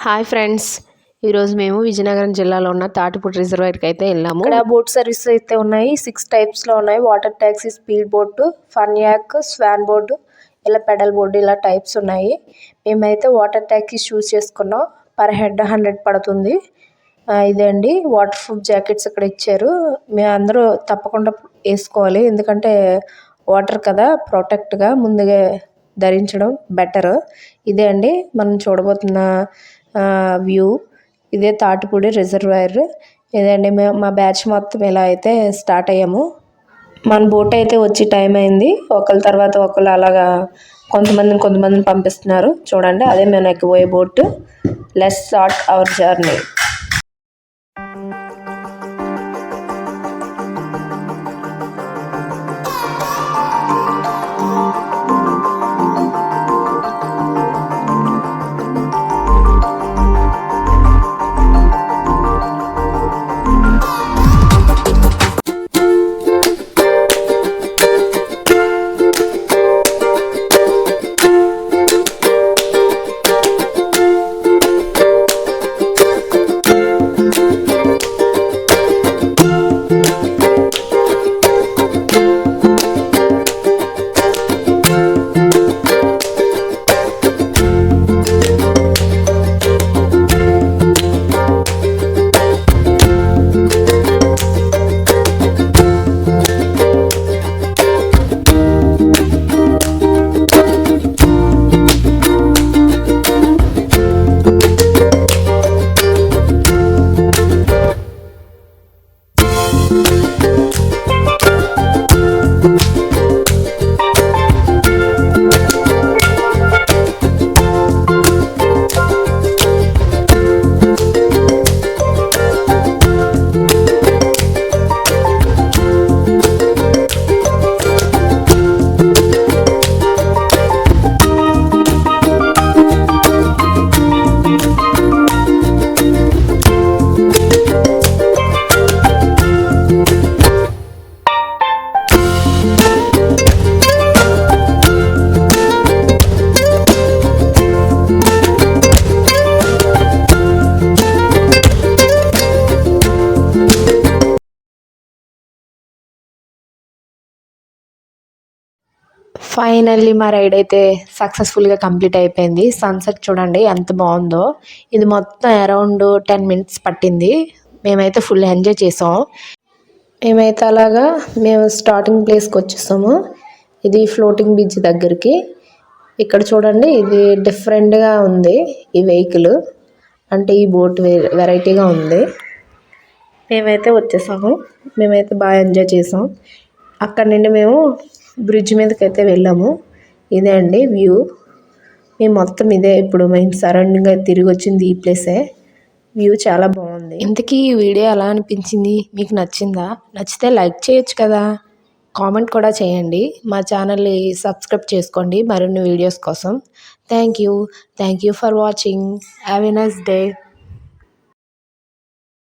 Hi friends, ఈరోజు మేము విజయనగరం జిల్లాలో ఉన్న తాటిపూడి రిజర్వాయర్కి అయితే వెళ్ళాము. ఇక్కడ బోట్ సర్వీస్ అయితే ఉన్నాయి. 6 టైప్స్లో ఉన్నాయి. Water taxi, speed boat, fun yak, swan board, ఇలా పెడల్ బోర్డు, ఇలా టైప్స్ ఉన్నాయి. మేమైతే వాటర్ ట్యాక్సీ చూస్ చేసుకున్నాం. పర్ హెడ్ 100 పడుతుంది. ఇదే అండి వాటర్ ప్రూఫ్ జాకెట్స్ ఇక్కడ ఇచ్చారు. మేము అందరూ తప్పకుండా వేసుకోవాలి, ఎందుకంటే వాటర్ కదా, ప్రొటెక్ట్గా ముందుగా ధరించడం బెటర్. ఇదే అండి మనం చూడబోతున్న వ్యూ. ఇదే తాటిపూడి రిజర్వాయర్. ఇదండి మా బ్యాచ్ మొత్తం ఇలా అయితే స్టార్ట్ అయ్యాము. మన బోట్ అయితే వచ్చి టైం అయింది. ఒకళ్ళ తర్వాత ఒకళ్ళు అలాగా కొంతమందిని పంపిస్తున్నారు. చూడండి, అదే మేము ఎక్కిపోయే boat. Let's start our journey. Finally మా రైడ్ అయితే సక్సెస్ఫుల్గా కంప్లీట్ అయిపోయింది. సన్సెట్ చూడండి ఎంత బాగుందో. ఇది మొత్తం అరౌండ్ 10 minutes పట్టింది. మేమైతే ఫుల్ ఎంజాయ్ చేసాం. మేమైతే అలాగా మేము స్టార్టింగ్ ప్లేస్కి వచ్చేసాము. ఇది ఫ్లోటింగ్ బ్రిడ్జ్ దగ్గరికి. ఇక్కడ చూడండి, ఇది డిఫరెంట్గా ఉంది. ఈ వెహికల్ అంటే ఈ బోట్ వెరైటీగా ఉంది. మేమైతే వచ్చేసాము. మేమైతే బాగా ఎంజాయ్ చేసాం. అక్కడ నుండి మేము బ్రిడ్జ్ మీదకి అయితే వెళ్ళాము. ఇదే అండి వ్యూ. మేము మొత్తం ఇదే ఇప్పుడు మేము సరౌండింగ్గా తిరిగి వచ్చింది ఈ ప్లేసే. వ్యూ చాలా బాగుంది. ఇంతకీ ఈ వీడియో ఎలా అనిపించింది? మీకు నచ్చిందా? నచ్చితే లైక్ చేయొచ్చు కదా, కామెంట్ కూడా చేయండి. మా ఛానల్ని సబ్స్క్రైబ్ చేసుకోండి మరిన్ని వీడియోస్ కోసం. Thank you for watching. Have a nice day.